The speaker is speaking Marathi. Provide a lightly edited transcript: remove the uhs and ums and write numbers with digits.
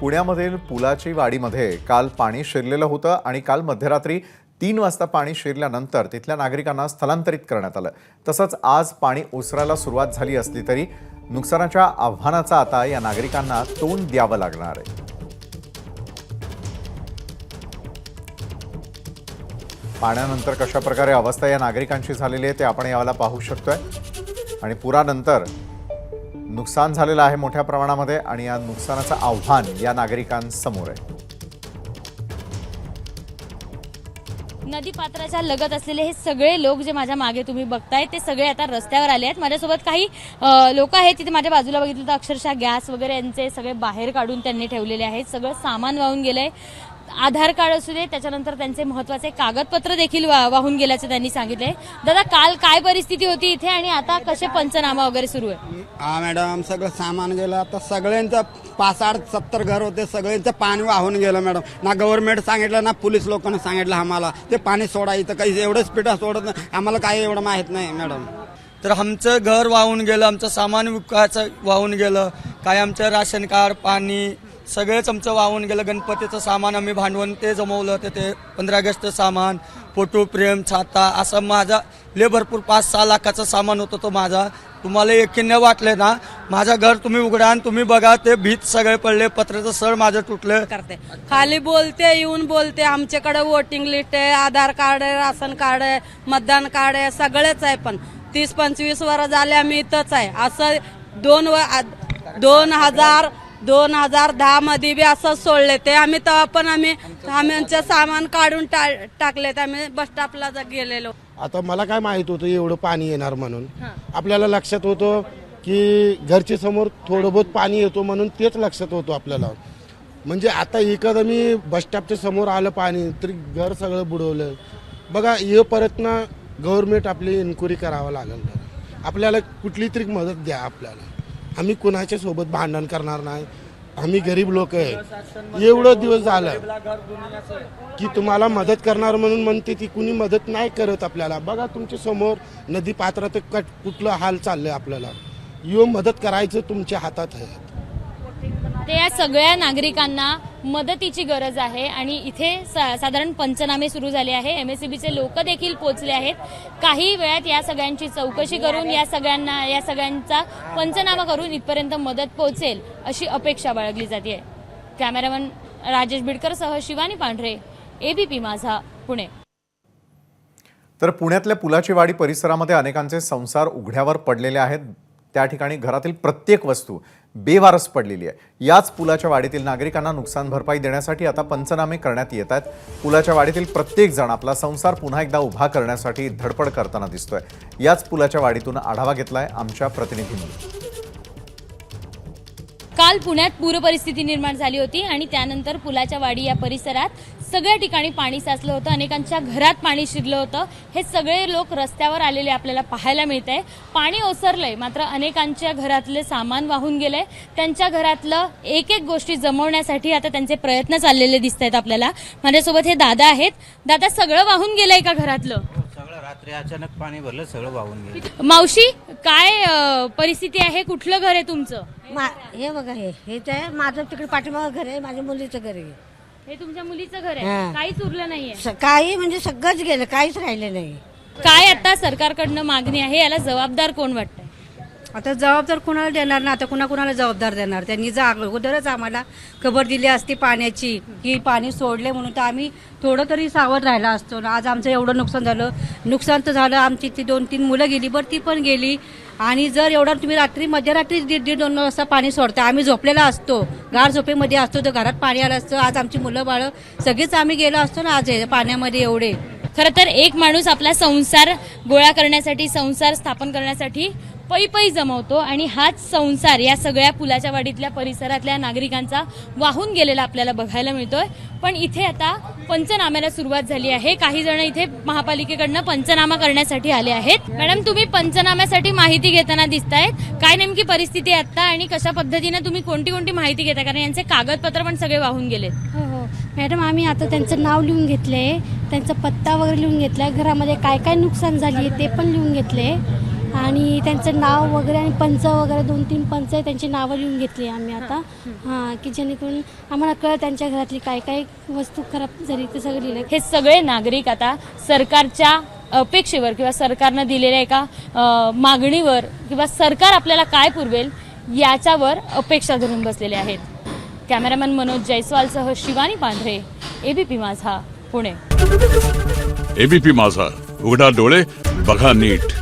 पुण्यामधील पुलाची वाडीमध्ये काल पाणी शिरलेलं होतं आणि काल मध्यरात्री 3 वाजता पाणी शिरल्यानंतर तिथल्या नागरिकांना स्थलांतरित करण्यात आलं। तसंच आज पाणी ओसरायला सुरुवात झाली असली तरी नुकसानाच्या आव्हानाचा आता या नागरिकांना तोंड द्यावं लागणार आहे। पाण्यानंतर कशा प्रकारे अवस्था या नागरिकांची झालेली आहे ते आपण यावेळेला पाहू शकतोय आणि पुरानंतर नुकसान झालेलं आहे मोठ्या प्रमाणामध्ये आणि या नुकसानाचं आव्हान या नागरिकांसमोर आहे। नदी पात्राच्या लगत असलेले हे सगळे लोक जे माझ्या मागे तुम्ही बघताय ते सगळे आता रस्त्यावर आले आहेत। माझ्यासोबत काही लोक आहेत तिथे माझ्या बाजूला बघितलं तर अक्षरशः गॅस वगैरे यांचे सगळे बाहेर काढून त्यांनी ठेवलेले आहेत। सगळं सामान वाहून गेलंय, आधार कार्ड असू दे, त्याच्यानंतर त्यांचे महत्त्वाचे कागदपत्र देखील वाहून गेल्याचे त्यांनी सांगितले। दादा, काल काय परिस्थिती होती इथे आणि आता कसे पंचनामा वगैरे सुरू आहे? हा मॅडम, सगळं सामान गेलं। आता सगळ्यांचं 65-70 घर होते, सगळ्यांचं पाणी वाहून गेलं मॅडम। ना गव्हर्नमेंट सांगितलं ना पोलीस लोकांना सांगितलं आम्हाला ते पाणी सोडा, इथं काही एवढं स्पीड सोडत नाही, आम्हाला काही एवढं माहित नाही मॅडम। तर आमचं घर वाहून गेलं, आमचं सामान विकायचं वाहून गेलं, काय आमचं राशन कार्ड, पाणी सगळेच आमचं वाहून गेलं। गणपतीचं सामान आम्ही भांडवून ते जमवलं ते 15 ऑगस्ट सामान, फोटो फ्रेम, छाता, असं माझा लय भरपूर 5-6 लाखाचं सामान होतं तो माझा। तुम्हाला यकीन वाटले ना, माझं घर तुम्ही उघडा आणि तुम्ही बघा, ते भीत सगळे पडले, पत्र्याचं सर माझं तुटलं। करते खाली बोलते, येऊन बोलते आमच्याकडे वोटिंग लिस्ट आहे, आधार कार्ड आहे, राशन कार्ड आहे, मतदान कार्ड आहे, सगळेच आहे। पण 30-25 वर्ष झाले आम्ही इथंच आहे। असं 2010 मध्ये बी असं सोडले ते आम्ही, तेव्हा पण आमचं सामान काढून टाकले, आम्ही बस स्टॉपला गेलेलो। आता मला काय माहित होतं एवढं पाणी येणार म्हणून, आपल्याला लक्षात होतं की घरच्या समोर थोडं बहुत पाणी येतो म्हणून तेच लक्षात होतं आपल्याला। म्हणजे आता एखादं मी बस स्टॉपच्या समोर आलं पाणी तरी घर सगळं बुडवलं। बघा, हे परत ना गव्हर्नमेंट आपली इन्क्वायरी करावं लागेल, आपल्याला कुठली तरी मदत द्या आपल्याला। आम्ही कुणाच्या सोबत भांडण करणार नाही, आम्ही गरीब लोक आहे। एवढं दिवस झालं की तुम्हाला मदत करणार म्हणून म्हणते ती, कुणी मदत नाही करत आपल्याला। बघा तुमच्या समोर नदी पात्रात कुठलं हाल चाललंय, आपल्याला यो मदत करायचं तुमच्या हातात आहे। ते या सगळ्या नागरिकांना मदतीची गरज आहे आणि इथे साधारण पंचनामे सुरू झाले आहे। एमएससीबीचे लोक देखील पोहोचले आहेत। काही वेळात या सगळ्यांची चौकशी करून या सगळ्यांचा पंचनामा करून इथपर्यंत मदत पोहोचेल अशी अपेक्षा बाळगली जाते। कॅमेरामन राजेश बिडकरसह शिवानी पांढरे, एबीपी माझा, पुणे। तर पुण्यातल्या पुलाची वाडी परिसरामध्ये अनेकांचे संसार उघड्यावर पडलेले आहेत। त्या ठिकाणी घरातील प्रत्येक वस्तू बेवारस पडलेली आहे। याच पुलाच्या वाडीतील नागरिकांना नुकसान भरपाई देण्यासाठी आता पंचनामे करण्यात येत आहेत। पुलाच्या वाडीतील प्रत्येक जण आपला संसार पुन्हा एकदा उभा करण्यासाठी धडपड करताना दिसतोय। याच पुलाच्या वाडीतून आढावा घेतलाय आमच्या प्रतिनिधींनी। काल पुण्यात पूर परिस्थिती निर्माण झाली होती आणि त्यानंतर पुलाच्या वाडी या परिसरात सगळ्या ठिकाणी पाणी साचलं होतं, अनेकांच्या घरात पाणी शिरलं होतं। हे सगळे लोक रस्त्यावर आलेले आपल्याला पाहायला मिळतंय। पाणी ओसरलंय, मात्र अनेकांच्या घरातले सामान वाहून गेलंय। त्यांच्या घरातलं एक गोष्टी जमवण्यासाठी आता त्यांचे प्रयत्न चाललेले दिसत आहेत आपल्याला। माझ्यासोबत हे दादा आहेत। दादा, सगळं वाहून गेलंय का घरातलं? सगळं रात्री अचानक पाणी भरलं, सगळं वाहून गेलं। मावशी, काय परिस्थिती आहे? कुठलं घर आहे तुमचं? हे बघा, हेच आहे माझं, तिकडे पाठीमागं घर आहे, माझ्या मुलीचं घर आहे। हे तुमच्या मुलीचं घर आहे? काहीच उरलं नाहीये? काही म्हणजे सगळंच गेलं, काहीच राहिलं नाही। काय आता सरकारकडनं मागणी आहे? याला जबाबदार कोण वाटतंय? आता जबाबदार कुणाला देणार ना, आता कुणाला जबाबदार देणार? त्यांनी जर अगोदरच आम्हाला खबर दिली असती पाण्याची की पाणी सोडले म्हणून, तर आम्ही थोडं तरी सावध राहिला असतो ना। आज आमचं एवढं नुकसान तर झालं, आमची ती 2-3 मुलं गेली, बरं ती पण गेली। आणि जर एवढं तुम्ही मध्यरात्री 1:30-2 वाजता पाणी सोडता, आम्ही झोपलेला असतो, गार झोपेमध्ये असतो, तर घरात पाणी आलं असतं, आज आमची मुलं बाळ सगळीच आम्ही गेलो असतो ना आज पाण्यामध्ये एवढे। खरं तर एक माणूस आपला संसार गोळा करण्यासाठी, संसार स्थापन करण्यासाठी पै जमवतो आणि हाच संसार या सगळ्या पुलाच्या वाडीतल्या परिसरातल्या नागरिकांचा वाहून गेलेला आपल्याला बघायला मिळतोय। पण इथे आता पंचनाम्याला सुरुवात झाली आहे। काही जण इथे महापालिकेकडनं पंचनामा करण्यासाठी आले आहेत। मॅडम, तुम्ही पंचनाम्यासाठी माहिती घेताना दिसतायत, काय नेमकी परिस्थिती आहे आता आणि कशा पद्धतीने तुम्ही कोणती माहिती घेता? कारण यांचे कागदपत्र पण सगळे वाहून गेलेत। हो मॅडम, आम्ही आता त्यांचं नाव लिहून घेतलंय, त्यांचा पत्ता वगैरे लिहून घेतलाय, घरामध्ये काय काय नुकसान झाली ते पण लिहून घेतले। आणि त्यांचं नाव वगैरे आणि पंच वगैरे 2-3 पंच आहे त्यांची नावं लिहून घेतली आम्ही आता हां की जेणेकरून आम्हाला कळलं त्यांच्या घरातली काय काय वस्तू खराब झाली ते सगळं लिहिलं. हे सगळे नागरिक आता सरकारच्या अपेक्षेवर किंवा सरकारनं दिलेल्या एका मागणीवर किंवा सरकार आपल्याला काय पुरवेल याच्यावर अपेक्षा धरून बसलेले आहेत. कॅमेरामॅन मनोज जयस्वालसह शिवानी पांढरे, एबीपी माझा, पुणे. एबीपी माझा, उघडा डोळे बघा नीट.